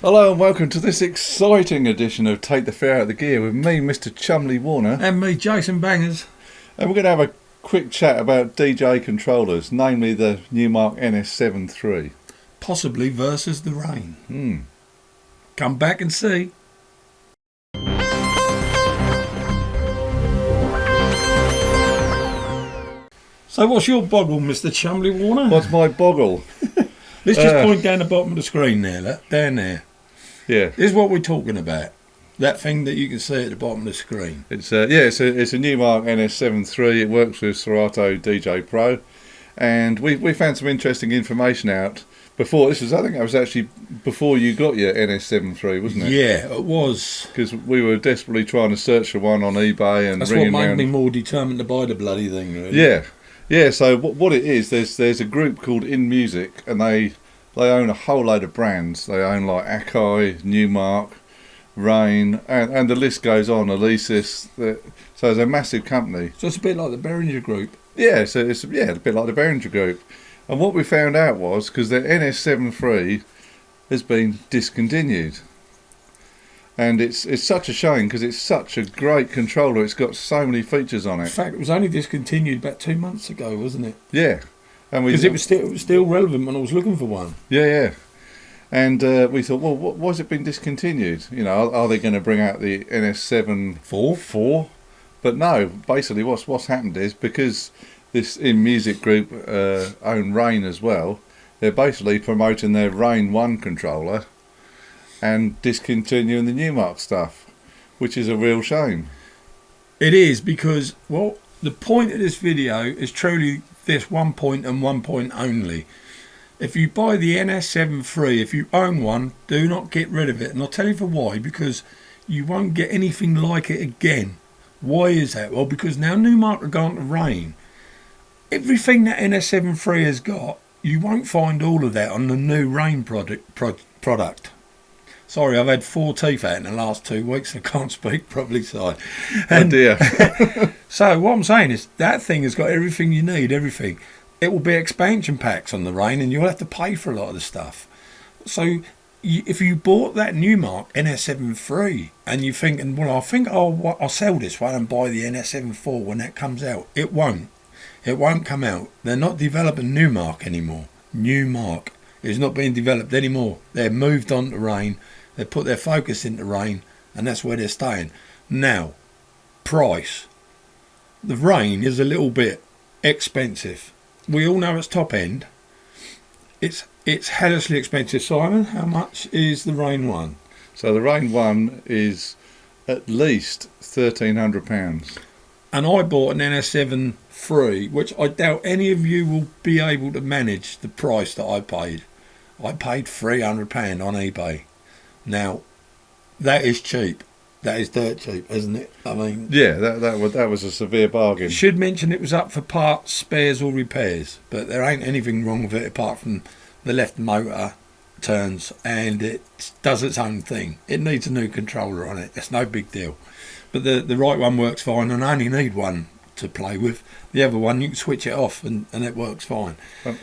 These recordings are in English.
Hello and welcome to this exciting edition of Take the Fair Out of the Gear with me, Mr. Chumley Warner. And me, Jason Bangers. And we're going to have a quick chat about DJ controllers, namely the Numark NS7iii. Possibly versus the Rane. Come back and see. So what's your boggle, Mr. Chumley Warner? What's my boggle? Let's just point down the bottom of the screen there, look, down there. Yeah. This is what we're talking about. That thing that you can see at the bottom of the screen. It's a Numark NS7iii. It works with Serato DJ Pro. And we found some interesting information out before. I think it was actually before you got your NS7iii, wasn't it? Yeah, it was. Because we were desperately trying to search for one on eBay and that's ringing what made around. me more determined to buy the bloody thing, really. Yeah. Yeah, so what it is, there's a group called In Music, and they own a whole load of brands. They own like Akai, Numark, Rane, and the list goes on, alesis. So it's a massive company. So it's a bit like the Behringer Group. Yeah, so it's a bit like the Behringer Group. And what we found out was, because the NS7iii has been discontinued. And it's such a shame because it's such a great controller. It's got so many features on it. In fact, it was only discontinued about 2 months ago, wasn't it? Yeah, because it was still relevant when I was looking for one. Yeah. And we thought, well, why has it been discontinued? You know, are they going to bring out the NS7 4? But no, basically what's happened is because this In Music group own Rane as well, they're basically promoting their Rane One controller and discontinuing the Numark stuff, which is a real shame. It is, because, well, the point of this video is truly this one point and one point only. If you buy the NS7iii, if you own one, do not get rid of it. And I'll tell you for why, because you won't get anything like it again. Why is that? Well, because now Numark are gone to Rane. Everything that NS7iii has got, you won't find all of that on the new Rane product. Sorry, I've had 4 teeth out in the last 2 weeks. I can't speak properly, so. Oh dear. So what I'm saying is that thing has got everything you need, everything. It will be expansion packs on the Rane, and you'll have to pay for a lot of the stuff. So if you bought that Numark NS7iii and you're thinking, well, I think I'll sell this one and buy the NS7iv when that comes out. It won't. It won't come out. They're not developing Numark anymore. Numark is not being developed anymore. They've moved on to Rane. They put their focus into Rane, and that's where they're staying. Now, price. The Rane is a little bit expensive. We all know it's top end. It's hellishly expensive. Simon, how much is the Rane One? So the Rane One is at least £1,300. And I bought an NS7iii, which I doubt any of you will be able to manage the price that I paid. I paid £300 on eBay. Now, that is cheap. That is dirt cheap, isn't it? I mean, yeah, that was a severe bargain. Should mention it was up for parts, spares or repairs, but there ain't anything wrong with it apart from the left motor turns and it does its own thing. It needs a new controller on it. It's no big deal. But the right one works fine, and I only need one to play with. The other one, you can switch it off and it works fine.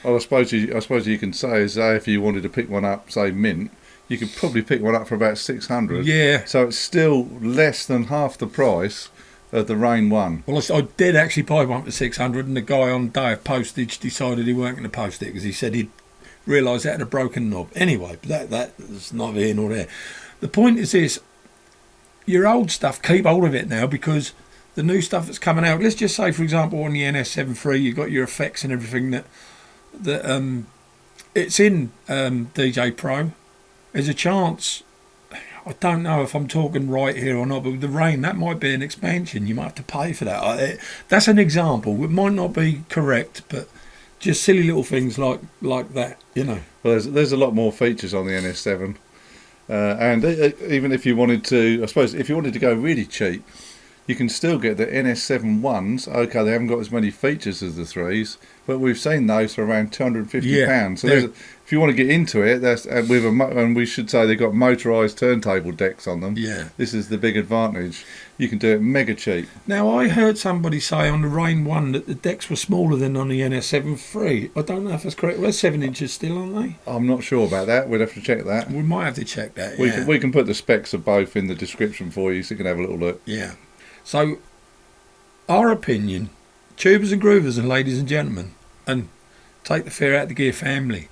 Well, I suppose you can say if you wanted to pick one up, say mint, you could probably pick one up for about 600. Yeah. So it's still less than half the price of the Rane One. Well, I did actually buy one for 600, and the guy on day of postage decided he weren't going to post it because he said he'd realised it had a broken knob. Anyway, that's neither here nor there. The point is this: your old stuff, keep hold of it now, because the new stuff that's coming out, let's just say, for example, on the NS7iii, you've got your effects and everything that it's in DJ Pro. There's a chance, I don't know if I'm talking right here or not, but with the Rane, that might be an expansion. You might have to pay for that. That's an example. It might not be correct, but just silly little things like that, you know. Well, there's a lot more features on the NS7. And even if you wanted to, I suppose, if you wanted to go really cheap, you can still get the NS7i's. Okay, they haven't got as many features as the 3s, but we've seen those for around £250. So if you want to get into it, that's and and we should say they've got motorised turntable decks on them. Yeah. This is the big advantage. You can do it mega cheap. Now, I heard somebody say on the Rane One that the decks were smaller than on the NS7iii. I don't know if that's correct. Well, they're 7 inches still, aren't they? I'm not sure about that. We'd have to check that. We might have to check that, We can put the specs of both in the description for you so you can have a little look. Yeah. So, our opinion, tubers and groovers and ladies and gentlemen, and take the fear out of the gear family,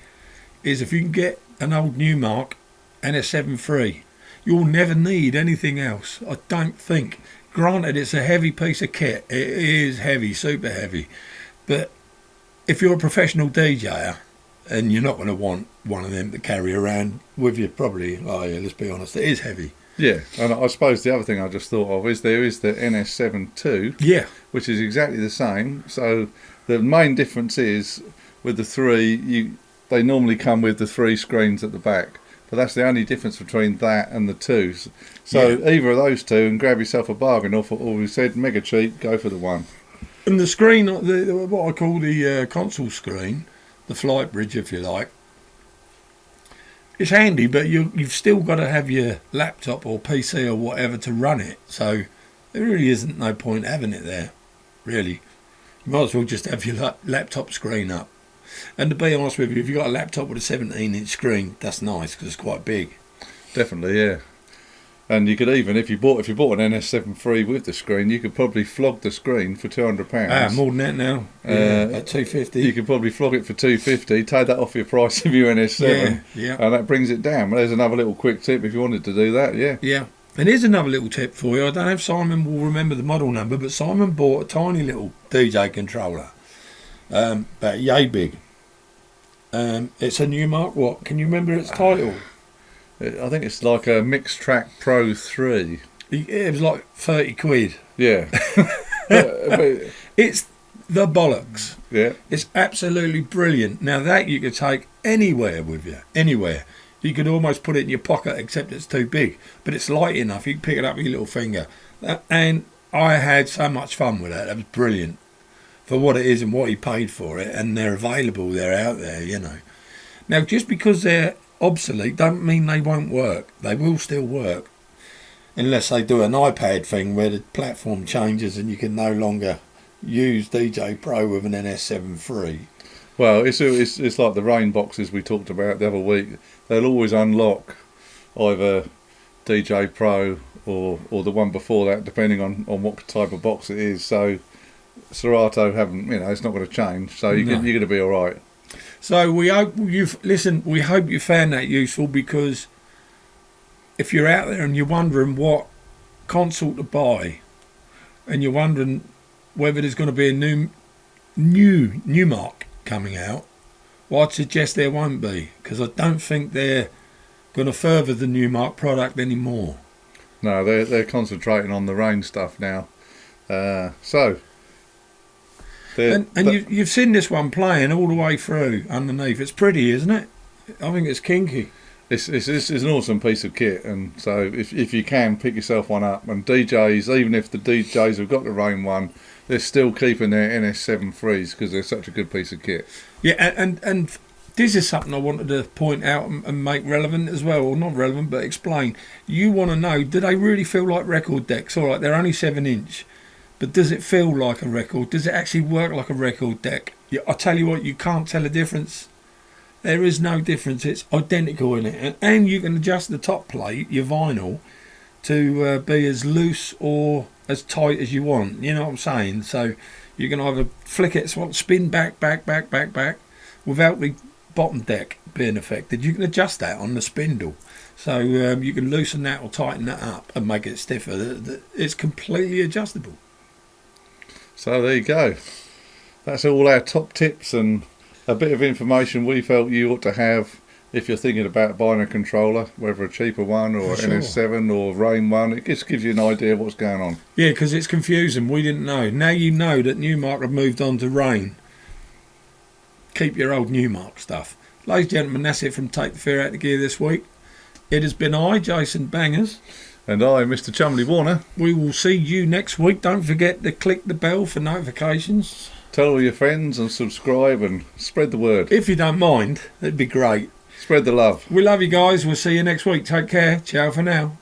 is if you can get an old Numark NS7iii, you'll never need anything else, I don't think. Granted, it's a heavy piece of kit. It is heavy, super heavy. But if you're a professional DJer, and you're not going to want one of them to carry around with you, probably, let's be honest, it is heavy. Yeah, and I suppose the other thing I just thought of is there is the NS7 II, which is exactly the same. So the main difference is with the 3, they normally come with the 3 screens at the back. But that's the only difference between that and the 2s. So either of those 2 and grab yourself a bargain, or we said mega cheap, go for the 1. And the screen, what I call the console screen, the flight bridge if you like, it's handy, but you've still got to have your laptop or PC or whatever to run it. So there really isn't no point having it there, really. You might as well just have your laptop screen up. And to be honest with you, if you've got a laptop with a 17-inch screen, that's nice because it's quite big. Definitely, yeah. And you could even, if you bought an NS7iii with the screen, you could probably flog the screen for £200. More than that now. At $250. You could probably flog it for $250. Take that off your price of your NS7, and that brings it down. Well, there's another little quick tip if you wanted to do that. Yeah. Yeah. And here's another little tip for you. I don't know if Simon will remember the model number, but Simon bought a tiny little DJ controller, about yay big. It's a Numark. What? Can you remember its title? I think it's like a Mix Track Pro 3. It was like 30 quid. Yeah. It's the bollocks. Yeah. It's absolutely brilliant. Now that you could take anywhere with you. Anywhere. You could almost put it in your pocket, except it's too big. But it's light enough. You can pick it up with your little finger. And I had so much fun with that. That was brilliant. For what it is and what he paid for it. And they're available. They're out there, you know. Now, just because they're obsolete don't mean they won't work. They will still work. Unless they do an iPad thing where the platform changes and you can no longer use DJ Pro with an NS7iii. Well, it's like the Rane boxes we talked about the other week. They'll always unlock either DJ Pro or the one before that, depending on what type of box it is. So Serato haven't, it's not going to change. So you're going to be all right. So we hope you found that useful, because if you're out there and you're wondering what console to buy, and you're wondering whether there's going to be a new Numark coming out, well, I'd suggest there won't be, because I don't think they're going to further the Numark product anymore. No, they're concentrating on the Rane stuff now. You've seen this one playing all the way through underneath. It's pretty, isn't it? I think it's kinky. It's an awesome piece of kit, and so if you can, pick yourself one up. And DJs, even if the DJs have got the Rane One, they're still keeping their NS7iiis because they're such a good piece of kit. Yeah, and this is something I wanted to point out and make relevant as well, or not relevant, but explain. You want to know, do they really feel like record decks? All right, they're only 7-inch, but does it feel like a record? Does it actually work like a record deck? I tell you what, you can't tell a difference. There is no difference. It's identical in it, and you can adjust the top plate, your vinyl, to be as loose or as tight as you want. You know what I'm saying? So you can either flick it, spin back, without the bottom deck being affected. You can adjust that on the spindle, so you can loosen that or tighten that up and make it stiffer. It's completely adjustable. So there you go. That's all our top tips and a bit of information we felt you ought to have if you're thinking about buying a controller, whether a cheaper one or NS7 or Rane One. It just gives you an idea of what's going on. Yeah, because it's confusing. We didn't know. Now you know that Numark have moved on to Rane. Keep your old Numark stuff. Ladies and gentlemen, that's it from Take the Fear Out of Gear this week. It has been I, Jason Bangers. And I, Mr. Chumley Warner. We will see you next week. Don't forget to click the bell for notifications. Tell all your friends and subscribe and spread the word. If you don't mind, that'd be great. Spread the love. We love you guys. We'll see you next week. Take care. Ciao for now.